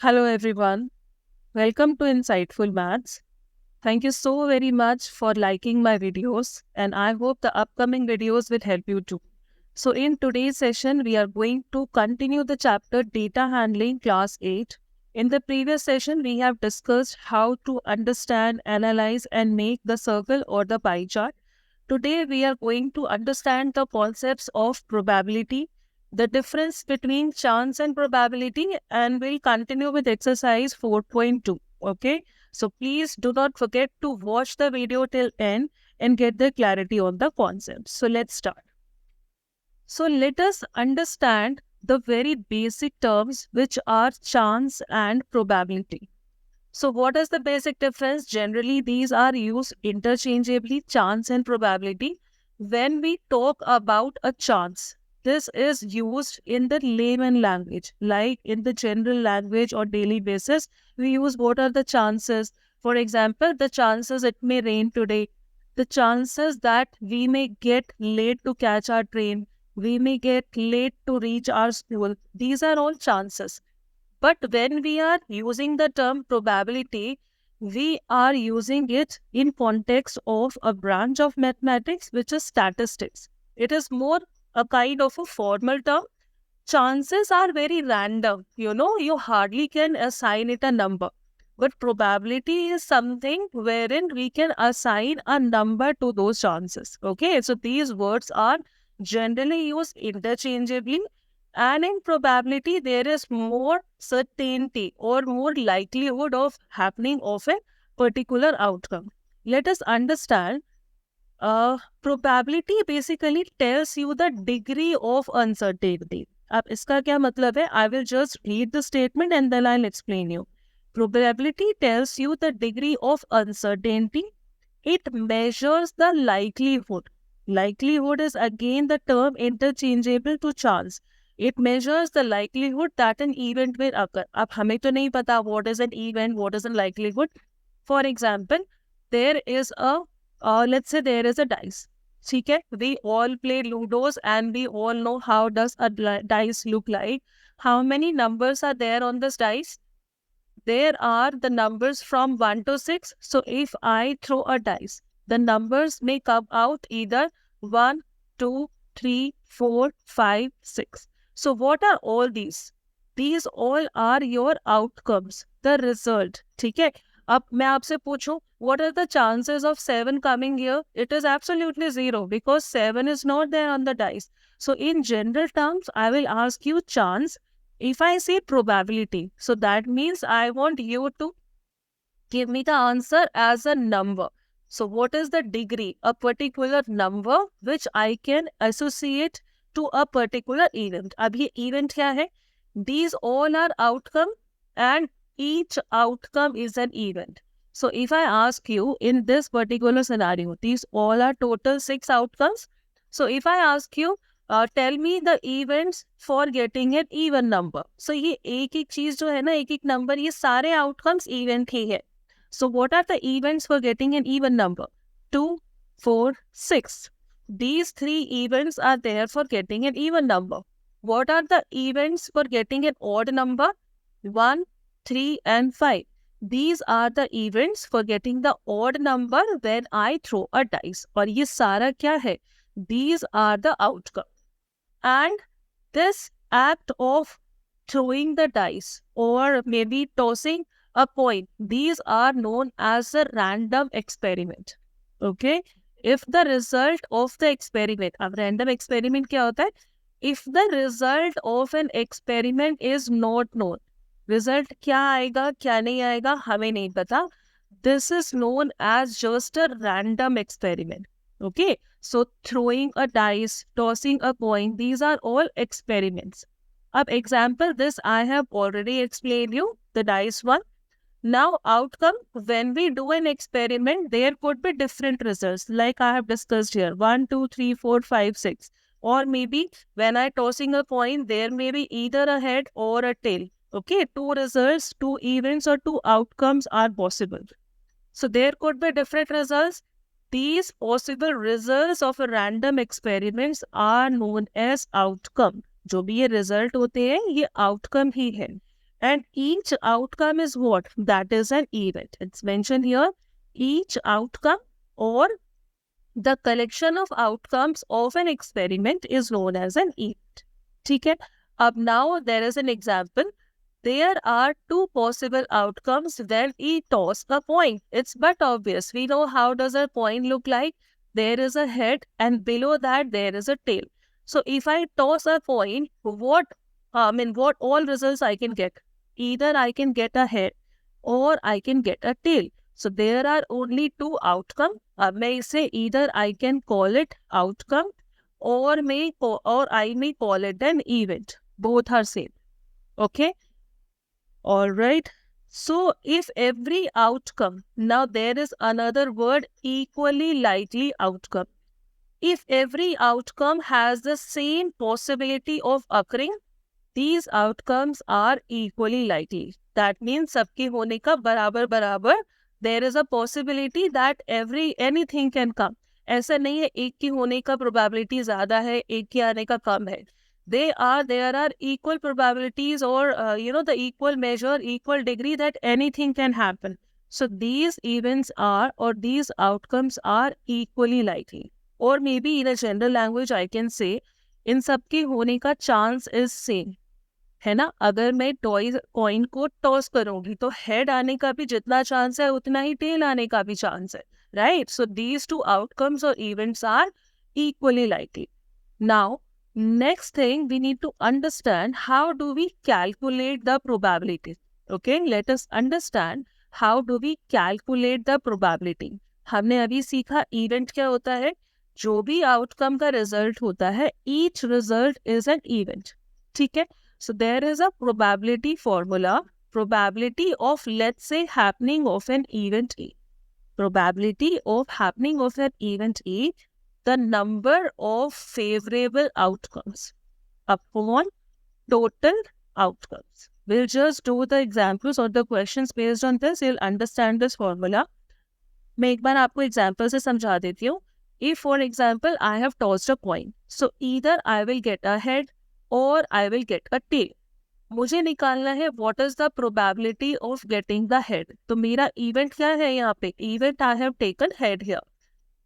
Hello everyone, welcome to Insightful Maths. Thank you so very much for liking my videos and I hope the upcoming videos will help you too. So in today's session, we are going to continue the chapter Data Handling Class 8. In the previous session, we have discussed how to understand, analyze and make the circle or the pie chart. Today, we are going to understand the concepts of probability, the difference between chance and probability, and we'll continue with exercise 4.2. Okay, so please do not forget to watch the video till end and get the clarity on the concepts. So let's start. So let us understand the very basic terms which are chance and probability. So what is the basic difference? Generally, these are used interchangeably, chance and probability. When we talk about a chance, this is used in the layman language, like in the general language or daily basis. We use what are the chances. For example, the chances it may rain today, the chances that we may get late to catch our train, we may get late to reach our school. These are all chances. But when we are using the term probability, we are using it in context of a branch of mathematics which is statistics. It is more a kind of a formal term. Chances are very random. You hardly can assign it a number. But probability is something wherein we can assign a number to those chances. Okay, so these words are generally used interchangeably, and in probability, there is more certainty or more likelihood of happening of a particular outcome. Let us understand. Probability basically tells you the degree of uncertainty. अब इसका क्या मतलब है? I will just read the statement and then I'll explain you. Probability tells you the degree of uncertainty. It measures the likelihood. Likelihood is again the term interchangeable to chance. It measures the likelihood that an event will occur. अब हमें तो नहीं पता what is an event, what is a likelihood. For example, there is a let's say there is a dice. ठीक है? We all play Ludos and we all know how does a dice look like. How many numbers are there on this dice? There are the numbers from 1 to 6. So if I throw a dice, the numbers may come out either 1, 2, 3, 4, 5, 6. So what are all these? These all are your outcomes, the result. ठीक है? अब मैं आपसे पूछूं, what are the chances of 7 coming here? It is absolutely 0 because 7 is not there on the dice. So in general terms, I will ask you chance. If I say probability, so that means I want you to give me the answer as a number. So what is the degree? A particular number which I can associate to a particular event. अब ये event क्या है? These all are outcome and each outcome is an event. So if I ask you in this particular scenario, these all are total 6 outcomes. So if I ask you, tell me the events for getting an even number. So ये एक एक चीज जो है ना, एक एक number, ये सारे outcomes event ही है. So what are the events for getting an even number? 2, 4, 6. These 3 events are there for getting an even number. What are the events for getting an odd number? 1, 3 and 5. These are the events for getting the odd number when I throw a dice. और ये सारा क्या है? These are the outcome. And this act of throwing the dice or maybe tossing a coin, these are known as a random experiment. Okay? If the result of the experiment, अब random experiment क्या होता है? If the result of an experiment is not known, result क्या आएगा क्या नहीं आएगा हमें नहीं पता. This is known as just a random experiment. Okay, so throwing a dice, tossing a coin, these are all experiments. Ab example, this I have already explained you, the dice one. Now outcome, when we do an experiment, there could be different results like I have discussed here, 1, 2, 3, 4, 5, 6. Or maybe when I tossing a coin, there may be either a head or a tail. Okay, 2 results, 2 events or 2 outcomes are possible. So there could be different results. These possible results of a random experiments are known as outcome. जो भी ये result होते हैं ये outcome ही है. and each outcome is what? That is an event. It's mentioned here, each outcome or the collection of outcomes of an experiment is known as an event. ठीक है? अब now there is an example. There are two possible outcomes when we toss a coin. It's but obvious. We know how does a coin look like. There is a head and below that there is a tail. So if I toss a coin, what all results I can get? Either I can get a head or I can get a tail. So there are only two outcomes. अब मैं इसे either I can call it outcome or I may call it an event. Both are same. Okay. All right. So if every outcome, now there is another word, equally likely outcome. If every outcome has the same possibility of occurring, these outcomes are equally likely. That means सबके होने का बराबर बराबर. There is a possibility that anything can come. ऐसा नहीं है एक की होने का probability ज़्यादा है, एक के आने का कम है. There are equal probabilities or the equal measure, equal degree that anything can happen. So these events are or these outcomes are equally likely. Or maybe in a general language I can say, इन सबके होने का chance is same. है ना? अगर मैं coin को toss करूंगी तो हेड आने का भी जितना चांस है उतना ही टेल आने का भी चांस है, right? So these two outcomes और events are equally likely. Now next thing we need to understand, how do we calculate the probability? Okay, let us understand how do we calculate the probability. हमने अभी सीखा event क्या होता है. जो भी outcome का रिजल्ट होता है, each result is an event. ठीक है. So there is a probability formula, probability of, let's say, happening of an event A. Probability of happening of an event A, the number of favorable outcomes upon total outcomes. We'll just do the examples or the questions based on this. You'll understand this formula. मैं एक बार आपको example से समझा देती हूँ. If, for example, I have tossed a coin, so either I will get a head or I will get a tail. मुझे निकालना है what is the probability of getting the head. तो मेरा event क्या है यहाँ पे? Event I have taken head here.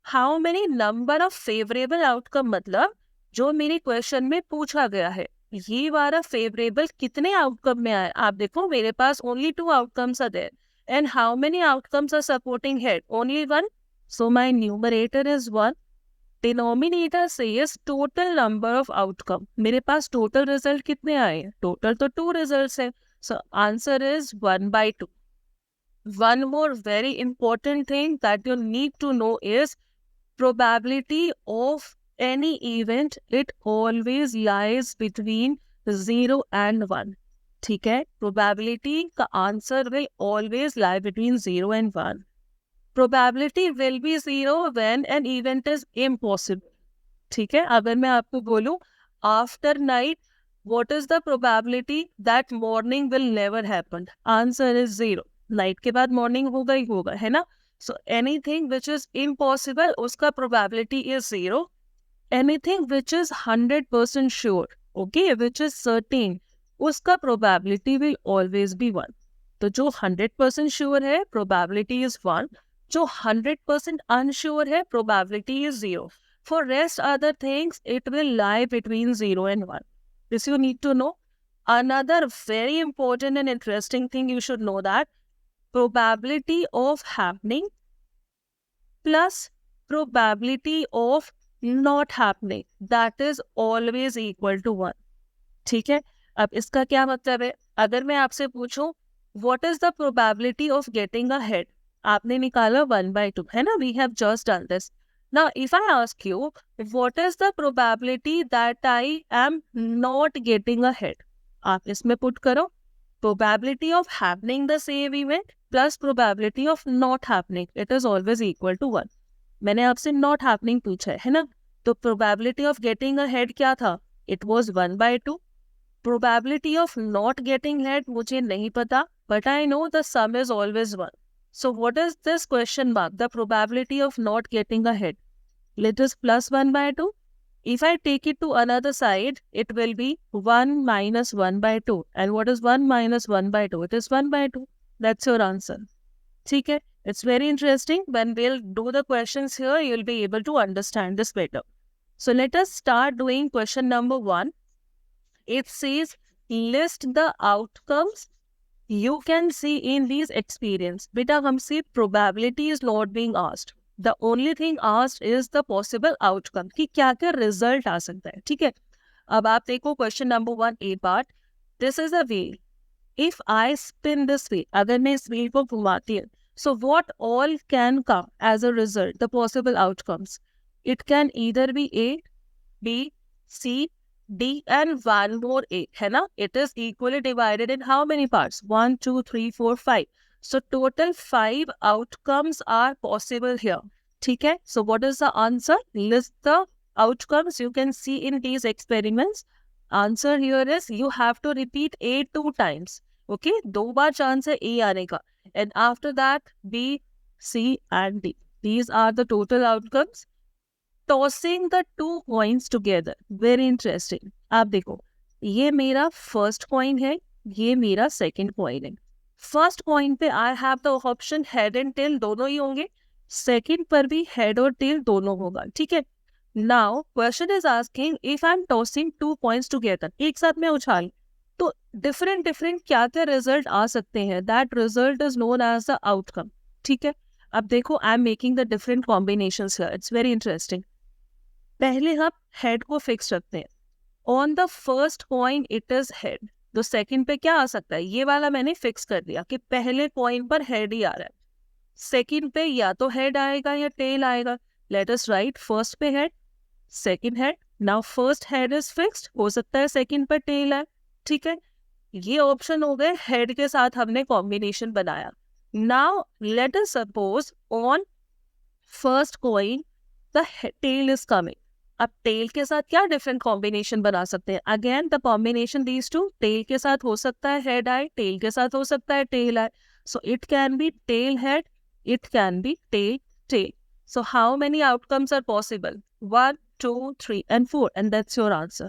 How many number of favorable outcome, मतलब जो मेरे क्वेश्चन में पूछा गया है, ये वाला फेवरेबल कितने आउटकम में आए? आप देखो मेरे पास only two outcomes are there. And how many outcomes are supporting head? Only one. So my numerator is 1. Denominator says total number of outcome. मेरे पास total result कितने आए? Total तो 2 results है. So answer is 1/2. One more very important thing that you need to know is probability of any event, it always lies between 0 and 1. ठीक है? Probability का answer will always lie between 0 and 1. Probability will be 0 when an event is impossible. ठीक है? अगर मैं आपको बोलूं after night, what is the probability that morning will never happen? Answer is 0. Night के बाद morning होगा ही होगा, है ना? So anything which is impossible, उसका probability is 0. Anything which is 100% sure, okay, which is certain, उसका probability will always be 1. तो जो 100% sure है, probability is 1. जो 100% unsure है, probability is 0. For rest other things, it will lie between 0 and 1. This you need to know. Another very important and interesting thing you should know, that probability of happening plus probability of not happening, that is always equal to 1. ठीक है? अब इसका क्या मतलब है? अगर मैं आपसे पूछूं what is the probability of getting a head, आपने निकाला 1/2, है ना? We have just done this. Now if I ask you what is the probability that I am not getting a head, आप इसमें put करो probability of happening the same event plus probability of not happening, it is always equal to 1. मैंने आपसे not happening पूछा है ना? तो probability of getting a head क्या था? It was 1/2. Probability of not getting head मुझे नहीं पता, but I know the sum is always 1. So what is this question mark? The probability of not getting a head. Let us plus 1/2. If I take it to another side, it will be 1 minus 1 by 2. And what is 1 minus 1 by 2? It is 1 by 2. That's your answer. Okay? It's very interesting. When we'll do the questions here, you'll be able to understand this better. So let us start doing question number 1. It says, list the outcomes you can see in these experience. Beta, हमसे probability is not being asked. The only thing asked is the possible outcome कि क्या क्या result आ सकता है. ठीक है. अब आप देखो question number 1 A part. This is a wheel. If I spin this wheel, अगर मैं इस wheel को घुमाती हूँ, so what all can come as a result? The possible outcomes. It can either be A, B, C, D and one more A, है ना? It is equally divided in how many parts? 1, 2, 3, 4, 5. So total 5 outcomes are possible here. ठीक है? So what is the answer? List the outcomes you can see in these experiments. Answer here is you have to repeat A 2 times. Okay? 2 bar chance है A आने का. And after that B, C and D. These are the total outcomes. Tossing the 2 coins together. Very interesting. आप देखो, ये मेरा first coin है, ये मेरा second coin है. First coin पे I have the option head and tail दोनों ही होंगे. Second पर भी head और tail दोनों होगा. ठीक है. Now question is asking if I'm tossing 2 coins together. एक साथ में उछाल तो different क्या क्या result आ सकते हैं. That result is known as the outcome. ठीक है. अब देखो I'm making the different combinations here. It's very interesting. पहले हम हेड को फिक्स रखते हैं. On the first coin it is head. तो सेकंड पे क्या आ सकता है? ये वाला मैंने फिक्स कर दिया कि पहले कॉइन पर हेड ही आ रहा है. सेकंड पे या तो हेड आएगा या टेल आएगा. लेट अस राइट फर्स्ट पे head, second head. Now first head is fixed, हो सकता है सेकंड पर टेल है. ठीक है, ये ऑप्शन हो गए. हेड के साथ हमने कॉम्बिनेशन बनाया. Now let us suppose on first coin the tail is coming. अब टेल के साथ क्या डिफरेंट कॉम्बिनेशन बना सकते हैं? Again the combination these two. Tail के साथ हो सकता है हेड आए, टेल के साथ हो सकता है टेल आए. So it can be tail head, it can be tail tail. So how many outcomes are possible? 1, 2, 3 and 4 and that's your answer.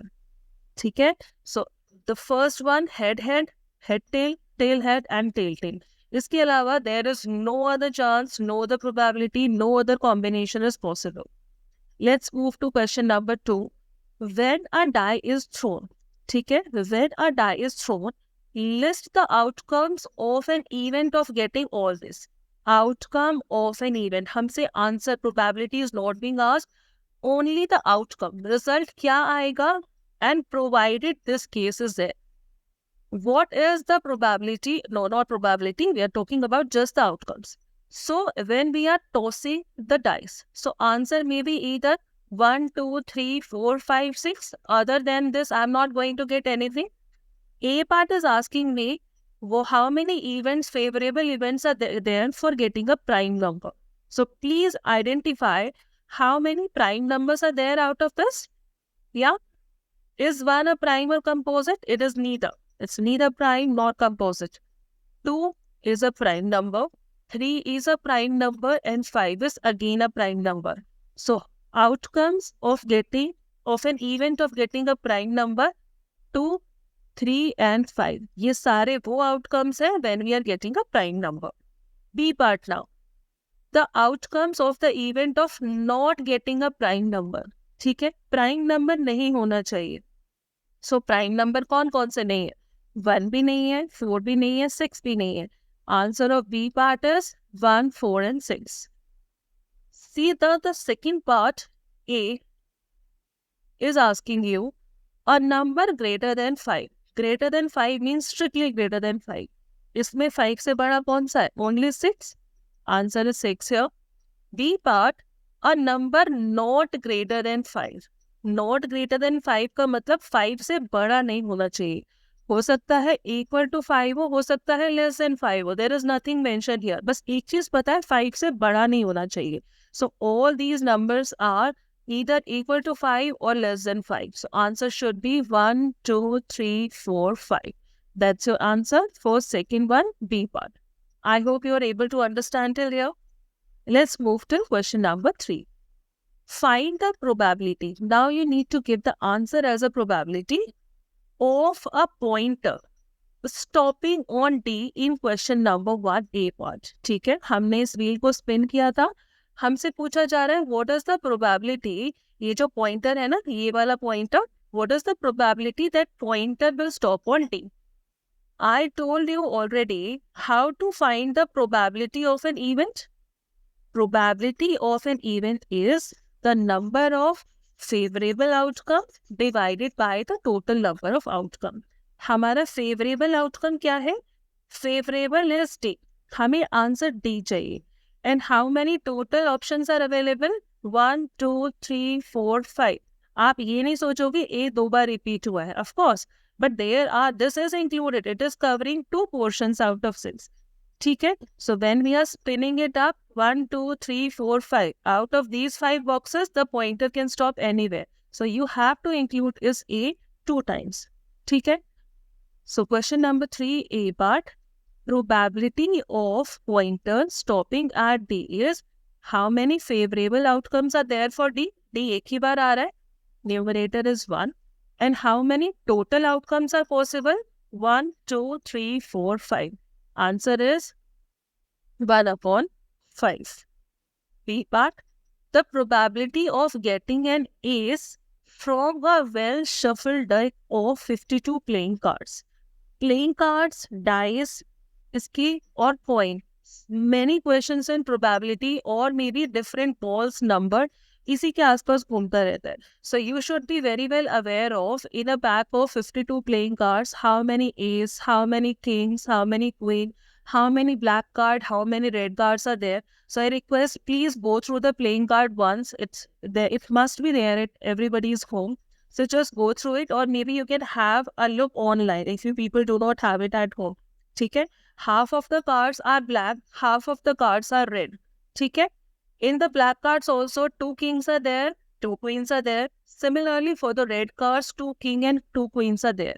ठीक है. So the first one head head, head tail, tail head and tail tail. इसके अलावा there is no other chance, no other probability, no other combination is possible. Let's move to question number 2. When a die is thrown, ठीक है, when a die is thrown, list the outcomes of an event of getting all this. Outcome of an event. हमसे answer probability is not being asked. Only the outcome. Result क्या आएगा? And provided this case is there. What is the probability? No, not probability. We are talking about just the outcomes. So when we are tossing the dice, so answer may be either 1, 2, 3, 4, 5, 6. Other than this, I'm not going to get anything. A part is asking me, how many events, favorable events are there for getting a prime number. So please identify how many prime numbers are there out of this. Yeah. Is 1 a prime or composite? It is neither. It's neither prime nor composite. 2 is a prime number. 3 is a prime number and 5 is again a prime number. So outcomes of an event of getting a prime number 2, 3 and 5. ये सारे वो outcomes हैं when we are getting a prime number. B part now. The outcomes of the event of not getting a prime number. ठीक है, prime number नहीं होना चाहिए. So prime number कौन कौन से नहीं है? 1 भी नहीं है, 4 भी नहीं है, 6 भी नहीं है. Answer of B part is 1, 4 and 6. See the second part A is asking you a number greater than 5. Greater than 5 means strictly greater than 5. इसमें 5 से बड़ा कौन सा है? Only 6. Answer is 6 here. B part, a number not greater than 5. Not greater than 5 का मतलब 5 से बड़ा नहीं होना चाहिए. हो सकता है इक्वल टू 5 हो सकता है लेस देन 5 हो. There is nothing mention here. बस एक चीज पता है, 5 से बड़ा नहीं होना चाहिए. So all these numbers are either equal to 5 or less than 5. So answer should be 1, 2, 3, 4, 5. That's your answer for second one, B part. I hope you are able to understand till here. Let's move to question number 3. Find the probability. Now you need to give the answer as a probability of a pointer stopping on D in question number 1A part. ठीक है, हमने इस wheel को spin किया था, हमसे पूछा जा रहा है what is the probability, ये जो पॉइंटर है ना, ये वाला pointer, what is the probability that pointer will stop on D? I told you already how to find the probability of an event. Probability of an event is the number of favorable outcome divided by the total number of outcome. हमारा favorable outcome क्या है? Favorable is D. हमें answer D चाहिए. And how many total options are available? 1, 2, 3, 4, 5. आप ये नहीं सोचोगे A 2 bar repeat हुआ है. Of course, but this is included. It is covering 2 portions out of 6. ठीक है, so when we are spinning it up 1 2 3 4 5, out of these 5 boxes the pointer can stop anywhere, so you have to include is A 2 times. ठीक है, so question number 3A part, probability of pointer stopping at D is how many favorable outcomes are there for D. D एक ही बार आ रहा है, numerator is 1, and how many total outcomes are possible? 1 2 3 4 5. Answer is 1 upon 5. B part, the probability of getting an ace from a well shuffled deck of 52 playing cards. Playing cards, dice, इसकी और coin. Many questions in probability or maybe different balls number इसी के आसपास घूमता रहता है. So you should be very well aware of in a pack of 52 playing cards, how many ace, how many kings, how many queen, how many black card, how many red cards are there. So I request please go through the playing card once. It's there, it must be there at everybody's home. So just go through it, or maybe you can have a look online if you people do not have it at home. ठीक है, half of the cards are black, half of the cards are red. ठीक है, in the black cards also 2 kings are there, 2 queens are there. Similarly for the red cards 2 king and 2 queens are there,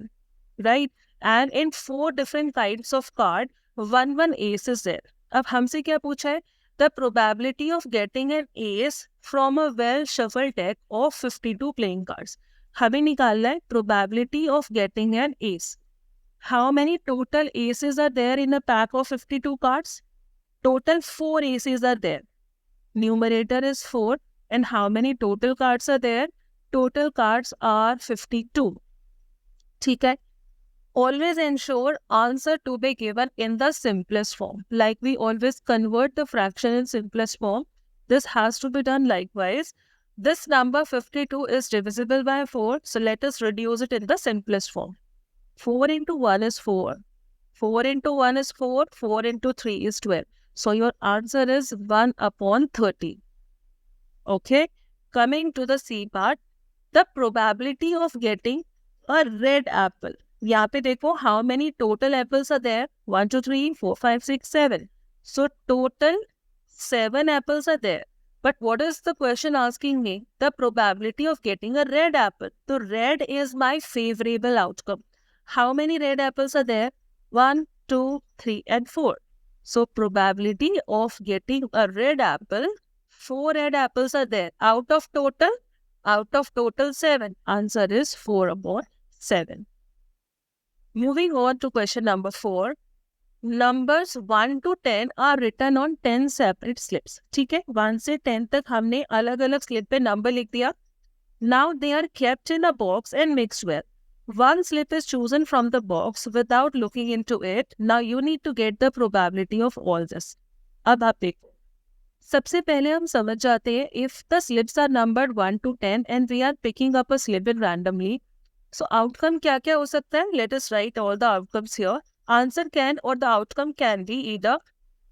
right? And in 4 different kinds of card 1 ace is there. अब हमसे क्या पूछा है? The probability of getting an ace from a well shuffled deck of 52 playing cards. हमें निकालना है probability of getting an ace. How many total aces are there in a pack of 52 cards? Total 4 aces are there. Numerator is 4. And how many total cards are there? Total cards are 52. ठीक है, always ensure answer to be given in the simplest form. Like we always convert the fraction in simplest form, this has to be done likewise. This number 52 is divisible by 4, so let us reduce it in the simplest form. 4 into 1 is 4. 4 into 1 is 4. 4 into 3 is 12. So your answer is 1 upon 30. Okay, coming to the C part, the probability of getting a red apple. यहाँ पे देखो how many total apples are there? 1 2 3 4 5 6 7. So total 7 apples are there. But what is the question asking me? The probability of getting a red apple. So red is my favorable outcome. How many red apples are there? 1 2 3 and 4. So probability of getting a red apple, 4 red apples are there. Out of total 7. Answer is 4 upon 7. Moving on to question number 4. Numbers 1 to 10 are written on 10 separate slips. ठीक है, 1 से 10 तक हमने अलग अलग slip पे number लिख दिया. Now they are kept in a box and mixed well. One slip is chosen from the box without looking into it. Now you need to get the probability of all this. अब आप देखो, सबसे पहले हम समझ जाते हैं if the slips are numbered 1 to 10 and we are picking up a slip in randomly. So outcome क्या क्या हो सकता है? Let us write all the outcomes here. Answer can or the outcome can be either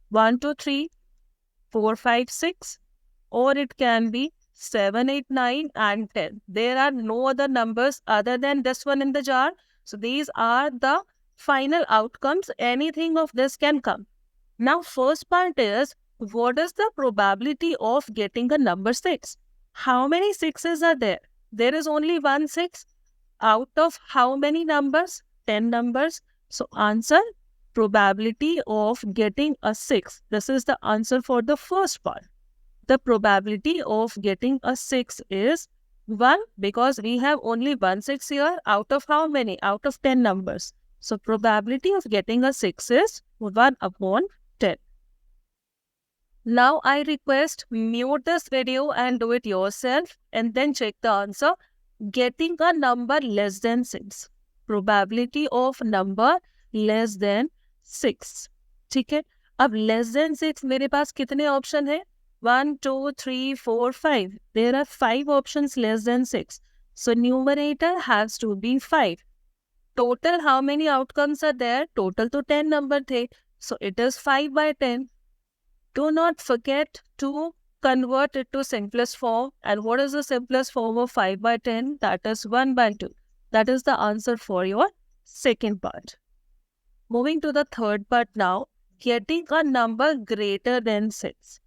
1 2 3 4 5 6, or it can be 7 8 9 and 10. There are no other numbers other than this one in the jar. So these are the final outcomes. Anything of this can come. Now first part is, what is the probability of getting a number 6? How many 6s are there? There is only one 6. Out of how many numbers? 10 numbers. So answer, probability of getting a 6. This is the answer for the first part. the probability of getting a 6 is 1 because we have only 1 6 here out of how many? Out of 10 numbers. So probability of getting a 6 is 1 upon 10. Now I request mute this video and do it yourself and then check the answer. Getting a number less than 6. Probability of number less than 6. ठीक है, अब less than 6 मेरे पास कितने option है? 1, 2, 3, 4, 5. There are 5 options less than 6. So numerator has to be 5. Total how many outcomes are there? Total तो 10 number थे. So it is 5 by 10. Do not forget to convert it to simplest form. And what is the simplest form of 5 by 10? That is 1 by 2. That is the answer for your second part. Moving to the third part now. Getting a number greater than 6.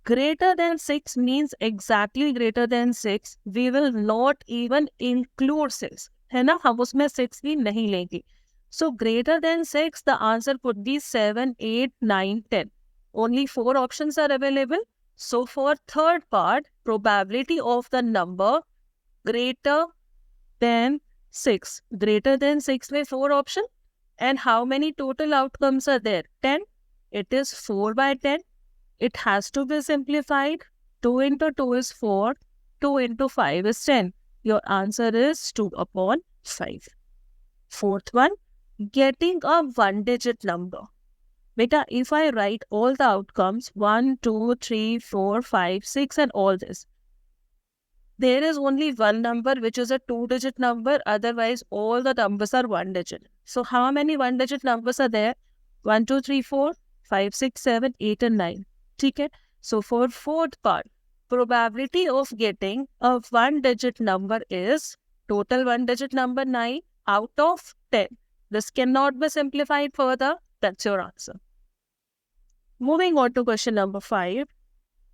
Greater than 6 means exactly greater than 6. We will not even include 6. है ना, हम उसमें 6 भी नहीं लेंगे. So greater than 6, the answer could be 7, 8, 9, 10. Only 4 options are available. So for third part, probability of the number greater than 6. Greater than 6 में 4 option. And how many total outcomes are there? 10. It is 4 by 10. It has to be simplified. 2 into 2 is 4. 2 into 5 is 10. Your answer is 2 upon 5. Fourth one, getting a one-digit number. Beta, if I write all the outcomes, 1, 2, 3, 4, 5, 6 and all this, there is only one number which is a 2-digit number. Otherwise, all the numbers are 1 digit. So how many 1-digit numbers are there? 1, 2, 3, 4, 5, 6, 7, 8 and 9. Okay? So for fourth part, probability of getting a 1-digit number is total 1-digit number 9 out of 10. This cannot be simplified further. That's your answer. Moving on to question number 5.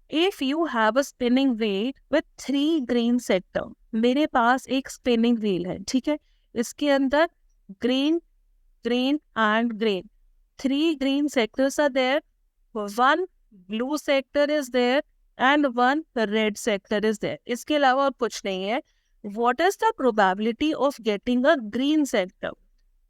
If you have a spinning wheel with 3 green sector, मेरे पास एक spinning wheel है, ठीक है? इसके अंदर green, green and green. 3 green sectors are there. 1 blue sector is there and 1 red sector is there. इसके अलावा और कुछ नहीं है. What is the probability of getting a green sector?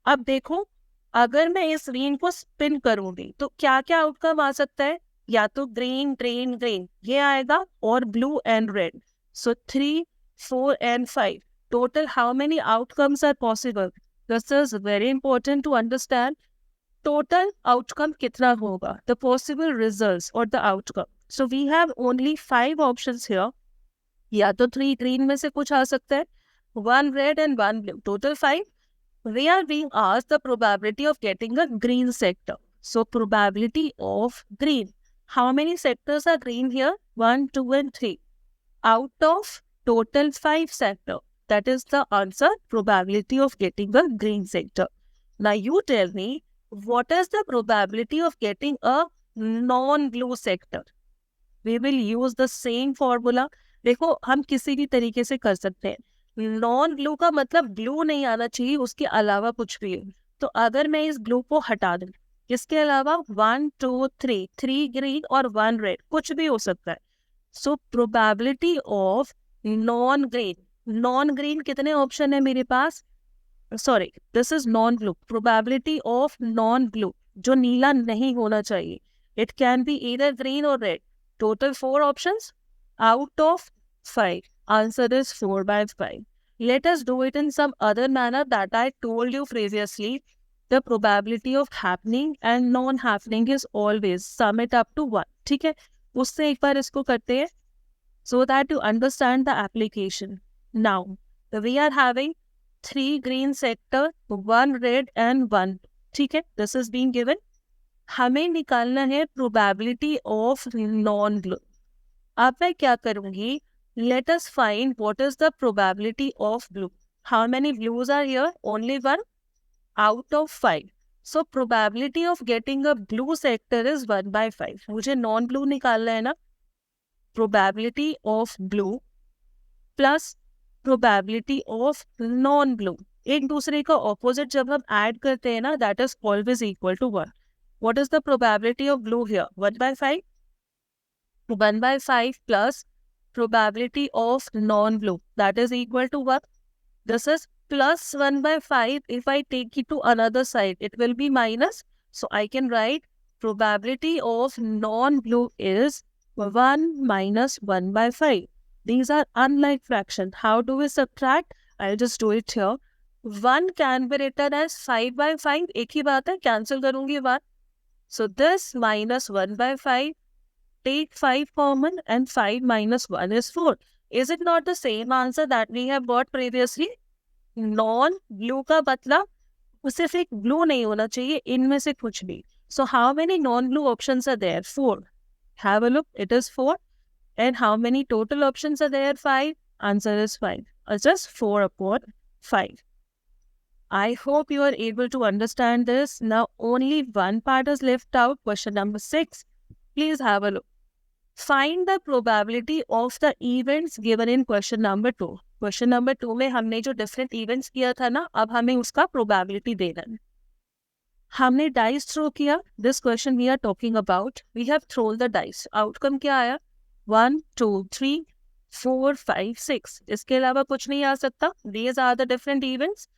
अब देखो, अगर मैं इस व्हील को स्पिन करूंगी तो क्या क्या आउटकम आ सकता है? या तो ग्रीन ग्रीन ग्रीन ये आएगा और blue and red. So 3, 4 and 5. Total how many outcomes are possible? This is very important to understand. Total outcome कितना होगा? The possible results or the outcome. So we have only 5 options here. या तो 3 green में से कुछ आ सकता है, 1 red and 1 blue. Total 5. We are being asked the probability of getting a green sector. So probability of green. How many sectors are green here? 1, 2 and 3. Out of total 5 sector. That is the answer, probability of getting a green sector. Now you tell me, what is the probability of getting a non-blue sector? We will use the same formula. देखो, हम किसी भी तरीके से कर सकते हैं. Non blue का मतलब ब्लू नहीं आना चाहिए, उसके अलावा कुछ भी है. तो अगर मैं इस ब्लू को हटा दूं, इसके अलावा 1, 2, 3 ग्रीन और 1 रेड कुछ भी हो सकता है. So probability of non green. Non green कितने ऑप्शन है मेरे पास? Sorry, this is non blue. Probability of non blue, जो नीला नहीं होना चाहिए. It can be either green और red. Total 4 options out of 5. Answer is 4 by 5. Let us do it in some other manner that I told you previously. The probability of happening and non-happening is always sum it up to 1. ठीक है, उससे एक बार इसको करते हैं so that you understand the application. Now, we are having 3 green sector, 1 red and 1. ठीक है, this is being given. हमें निकालना है probability of non-blue. अब मैं क्या करूंगी? Let us find what is the probability of blue. How many blues are here? Only 1 out of 5. So probability of getting a blue sector is 1 by 5. मुझे non blue निकालना है ना. Probability of blue plus probability of non blue. एक दूसरे का opposite जब हम add करते हैं ना, that is always equal to 1. What is the probability of blue here? 1 by 5. 1 by 5 plus probability of non-blue, that is equal to what? This is plus 1 by 5. If I take it to another side, it will be minus. So I can write probability of non-blue is 1 minus 1 by 5. These are unlike fraction. How do we subtract? I'll just do it here. 1 can be written as 5 by 5. एक ही बात है, cancel करूंगी 1. So this minus 1 by 5, take 5 common and 5 minus 1 is 4. Is it not the same answer that we have got previously? Non-blue का मतलब सिर्फ एक blue नहीं होना चाहिए, इनमें से कुछ भी. So how many non-blue options are there? 4. Have a look. It is 4. And how many total options are there? 5. Answer is 5. Just 4 upon 5. I hope you are able to understand this. Now only one part is left out. Question number 6. Please have a look. Find the probability of the events given in question number 2. Question number 2 में हमने जो different events किया था ना, अब हमें उसका probability देना है. हमने dice throw किया. This question we are talking about. We have thrown the dice. Outcome क्या आया? 1, 2, 3, 4, 5, 6. इसके अलावा कुछ नहीं आ सकता. These are the different events.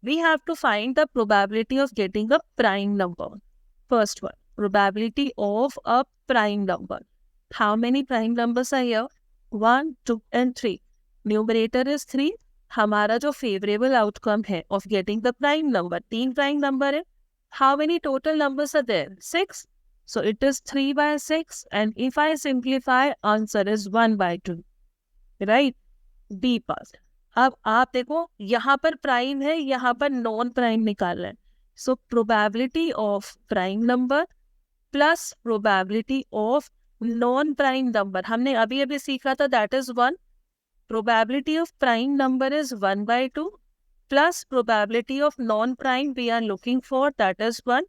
We have to find the probability of getting a prime number. First one, probability of a prime number. How many prime numbers are here? 1, 2 and 3. Numerator is 3. हमारा जो favorable outcome है of getting the prime number, 3 prime number है. How many total numbers are there? 6. So it is 3 by 6, and if I simplify, answer is 1 by 2. Right? B part. अब आप देखो यहाँ पर prime है, यहाँ पर नॉन प्राइम निकालना है. So probability of prime number plus probability of non prime number हमने अभी अभी सीखा था, that is 1. Probability of prime number is 1 by 2 plus probability of non prime we are looking for, that is 1.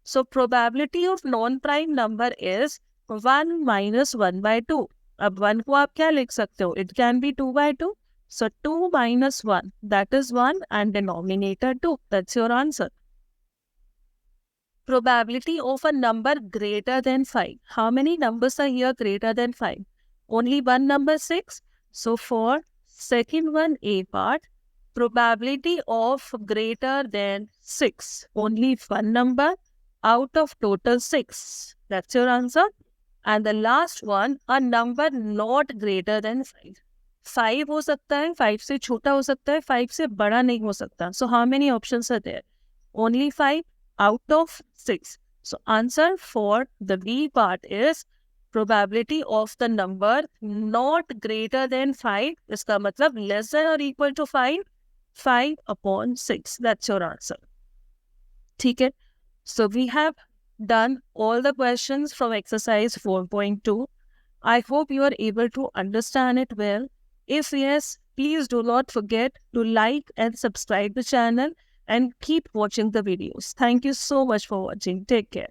So probability of non prime number is 1 minus 1 by 2. अब 1 को आप क्या लिख सकते हो? It can B 2 by 2. So 2 minus 1, that is 1, and denominator 2. That's your answer. Probability of a number greater than 5. How many numbers are here greater than 5? Only one number, 6. So for second one, A part, probability of greater than 6. Only one number out of total 6. That's your answer. And the last one, a number not greater than 5. 5 हो सकता है, 5 से छोटा हो सकता है, 5 से बड़ा नहीं हो सकता. So how many options are there? Only 5 out of 6. So answer for the B part is probability of the number not greater than 5. इसका मतलब less than or equal to 5. 5 upon 6. That's your answer. ठीक है. So we have done all the questions from exercise 4.2. I hope you are able to understand it well. If yes, please do not forget to like and subscribe the channel and keep watching the videos. Thank you so much for watching. Take care.